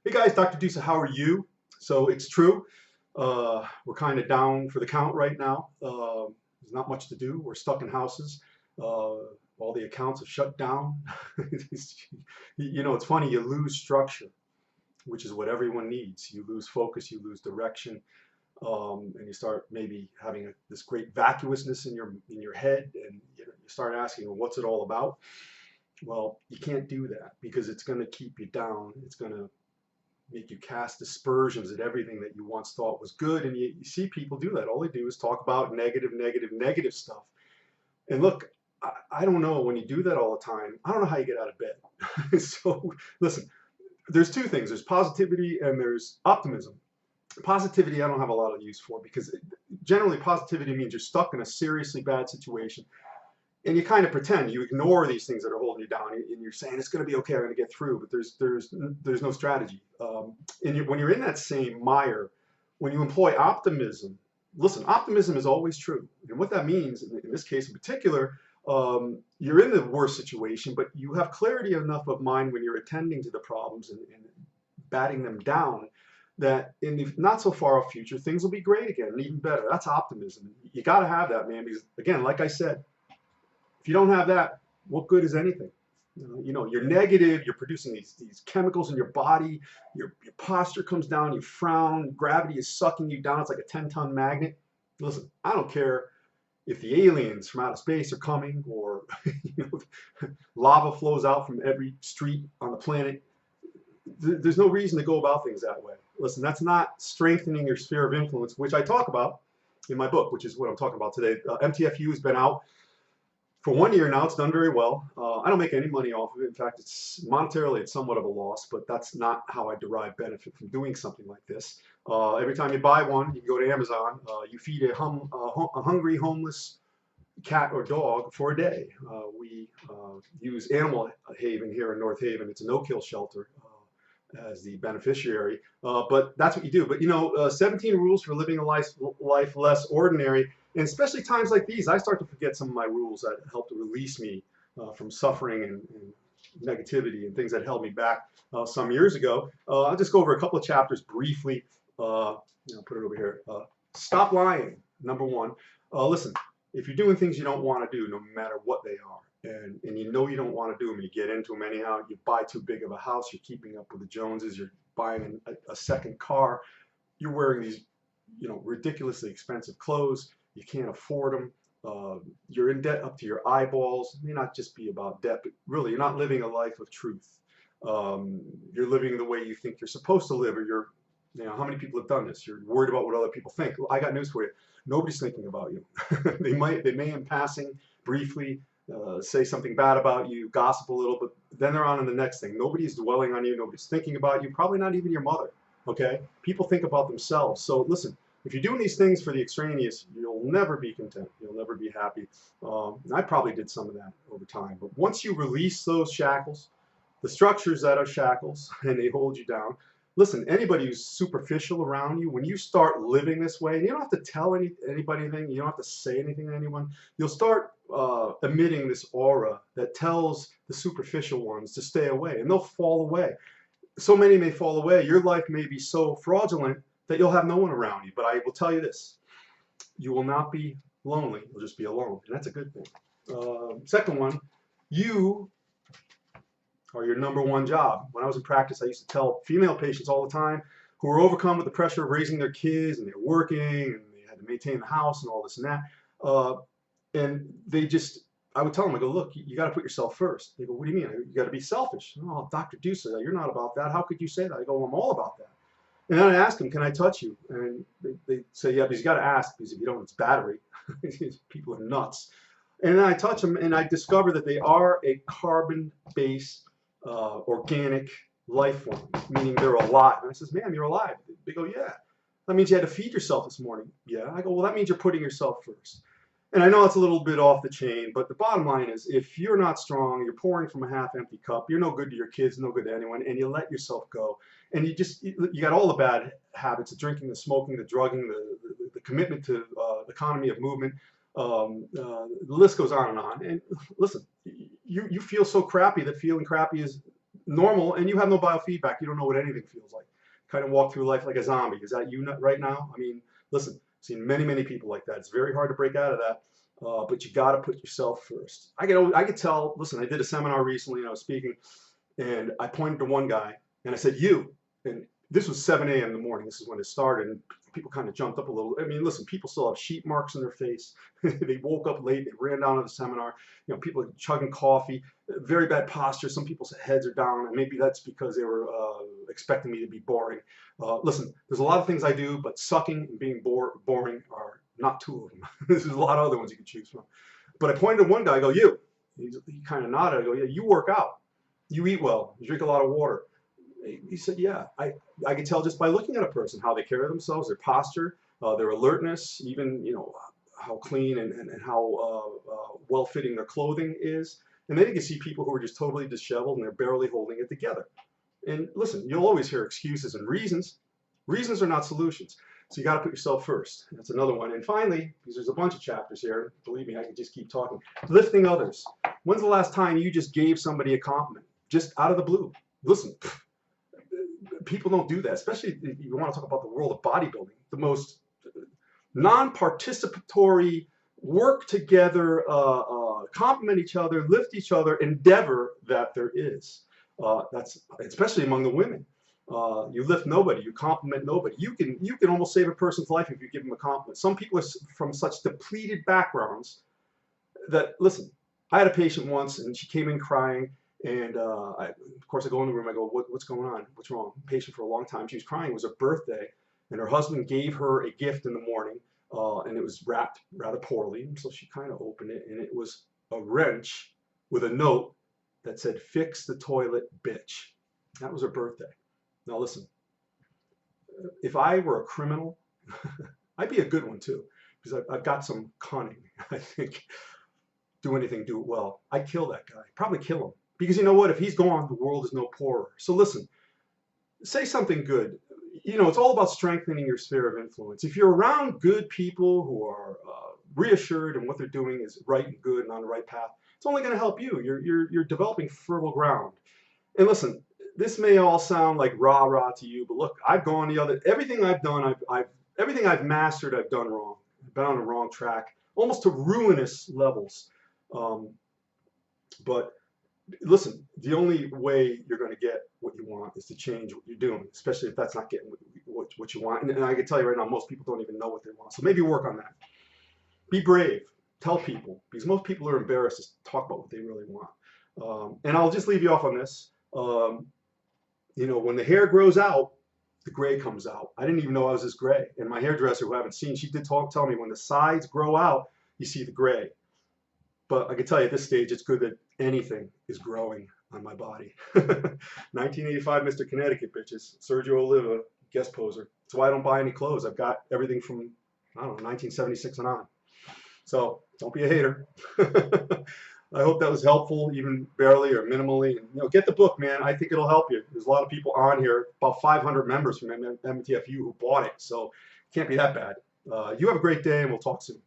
Hey guys, Dr. Dusa, how are you? So it's true. We're kind of down for the count right now. There's not much to do. We're stuck in houses. All the accounts have shut down. It's funny, you lose structure, which is what everyone needs. You lose focus, you lose direction, and you start maybe having this great vacuousness in your head, and you start asking, well, what's it all about? Well, you can't do that because it's going to keep you down. It's going to make you cast aspersions at everything that you once thought was good. And you see people do that. All they do is talk about negative, negative, negative stuff. And look, I don't know, when you do that all the time, I don't know how you get out of bed. So listen, there's two things. There's positivity and there's optimism. Positivity I don't have a lot of use for because generally positivity means you're stuck in a seriously bad situation and you kind of pretend, you ignore these things that are holding you down, and you're saying it's going to be okay, I'm going to get through, but there's no strategy. When you're in that same mire, when you employ optimism, listen, optimism is always true, and what that means in this case in particular, you're in the worst situation, but you have clarity enough of mind when you're attending to the problems and batting them down, that in the not so far off future things will be great again and even better. That's optimism. You got to have that, man, because again, like I said, if you don't have that, what good is anything? You're negative, you're producing these chemicals in your body, your posture comes down, you frown, gravity is sucking you down, it's like a 10-ton magnet. Listen, I don't care if the aliens from outer space are coming or lava flows out from every street on the planet. There's no reason to go about things that way. Listen, that's not strengthening your sphere of influence, which I talk about in my book, which is what I'm talking about today. MTFU has been out for 1 year now. It's done very well. I don't make any money off of it. In fact, it's monetarily, it's somewhat of a loss, but that's not how I derive benefit from doing something like this. Every time you buy one, you can go to Amazon, you feed a hungry homeless cat or dog for a day. We use Animal Haven here in North Haven. It's a no-kill shelter as the beneficiary, but that's what you do. But 17 rules for living a life less ordinary. And especially times like these, I start to forget some of my rules that help to release me from suffering and negativity and things that held me back some years ago. I'll just go over a couple of chapters briefly. Put it over here. Stop lying, number one. Listen, if you're doing things you don't want to do, no matter what they are, and you know you don't want to do them, you get into them anyhow, you buy too big of a house, you're keeping up with the Joneses, you're buying a second car, you're wearing these ridiculously expensive clothes, you can't afford them, you're in debt up to your eyeballs. It may not just be about debt, but really you're not living a life of truth. You're living the way you think you're supposed to live, or how many people have done this? You're worried about what other people think. Well, I got news for you. Nobody's thinking about you. They may in passing, briefly, say something bad about you, gossip a little, but then they're on to the next thing. Nobody's dwelling on you. Nobody's thinking about you. Probably not even your mother. Okay? People think about themselves. So listen, if you're doing these things for the extraneous, you'll never be content. You'll never be happy. I probably did some of that over time. But once you release those shackles, the structures that are shackles, and they hold you down, listen, anybody who's superficial around you, when you start living this way, and you don't have to tell anybody anything, you don't have to say anything to anyone, you'll start emitting this aura that tells the superficial ones to stay away, and they'll fall away. So many may fall away. Your life may be so fraudulent that you'll have no one around you. But I will tell you this, you will not be lonely, you'll just be alone, and that's a good thing. Second one, you or your number one job. When I was in practice, I used to tell female patients all the time who were overcome with the pressure of raising their kids, and they're working, and they had to maintain the house and all this and that. And I would tell them, I go, look, you got to put yourself first. They go, what do you mean? You got to be selfish. Oh, Dr. Dusa, you're not about that. How could you say that? I go, well, I'm all about that. And then I ask them, can I touch you? And they say, yeah, because you got to ask, because if you don't, it's battery. People are nuts. And then I touch them, and I discover that they are a carbon-based organic life form, meaning they're alive. And I says, ma'am, you're alive. They go, yeah. That means you had to feed yourself this morning. Yeah. I go, well, that means you're putting yourself first. And I know it's a little bit off the chain, but the bottom line is, if you're not strong, you're pouring from a half-empty cup, you're no good to your kids, no good to anyone, and you let yourself go, and you got all the bad habits, the drinking, the smoking, the drugging, the commitment to the economy of movement, the list goes on. And listen, you feel so crappy that feeling crappy is normal, and you have no biofeedback. You don't know what anything feels like. Kind of walk through life like a zombie. Is that you right now? I mean, listen, I've seen many, many people like that. It's very hard to break out of that, but you got to put yourself first. I could tell. Listen, I did a seminar recently, and I was speaking, and I pointed to one guy, and I said, "You." And this was 7 a.m. in the morning. This is when it started, and people kind of jumped up a little. I mean, listen, people still have sheet marks in their face. They woke up late. They ran down to the seminar. You know, people are chugging coffee, very bad posture. Some people's heads are down, and maybe that's because they were expecting me to be boring. Listen, there's a lot of things I do, but sucking and being boring are not two of them. There's a lot of other ones you can choose from. But I pointed to one guy. I go, "You." He kind of nodded. I go, "Yeah, you work out. You eat well. You drink a lot of water." He said, "Yeah, I can tell just by looking at a person how they carry themselves, their posture, their alertness, even, you know, how clean and how well-fitting their clothing is." And then you can see people who are just totally disheveled and they're barely holding it together. And listen, you'll always hear excuses and reasons. Reasons are not solutions. So you got to put yourself first. That's another one. And finally, because there's a bunch of chapters here, believe me, I could just keep talking. Lifting others. When's the last time you just gave somebody a compliment? Just out of the blue. Listen, people don't do that, especially if you want to talk about the world of bodybuilding. The most non-participatory, work together, compliment each other, lift each other endeavor that there is. That's especially among the women. You lift nobody, you compliment nobody. You can almost save a person's life if you give them a compliment. Some people are from such depleted backgrounds that, listen, I had a patient once and she came in crying, and of course I go in the room, I go, what's going on? What's wrong? Patient for a long time. She was crying. It was her birthday, and her husband gave her a gift in the morning, and it was wrapped rather poorly. So she kind of opened it, and it was a wrench with a note that said, "Fix the toilet, bitch." That was her birthday. Now listen, if I were a criminal, I'd be a good one too, because I've got some cunning. I think do anything, do it well. I'd kill that guy, probably kill him. Because you know what, if he's gone, the world is no poorer. So listen, say something good. You know, it's all about strengthening your sphere of influence. If you're around good people who are reassured and what they're doing is right and good and on the right path, it's only going to help you. You're developing fertile ground. And listen, this may all sound like rah-rah to you, but look, I've gone the other, everything I've done, everything I've mastered, I've done wrong. I've been on the wrong track, almost to ruinous levels. But listen, the only way you're going to get what you want is to change what you're doing, especially if that's not getting what you want. And I can tell you right now, most people don't even know what they want. So maybe work on that. Be brave. Tell people, because most people are embarrassed to talk about what they really want. And I'll just leave you off on this. You know, when the hair grows out, the gray comes out. I didn't even know I was this gray. And my hairdresser, who I haven't seen, she did tell me when the sides grow out, you see the gray. But I can tell you at this stage, it's good that anything is growing on my body. 1985 Mr. Connecticut, bitches. Sergio Oliva, guest poser. That's why I don't buy any clothes. I've got everything from, I don't know, 1976 and on. So don't be a hater. I hope that was helpful, even barely or minimally. And, you know, get the book, man. I think it'll help you. There's a lot of people on here, about 500 members from MTFU who bought it. So it can't be that bad. You have a great day, and we'll talk soon.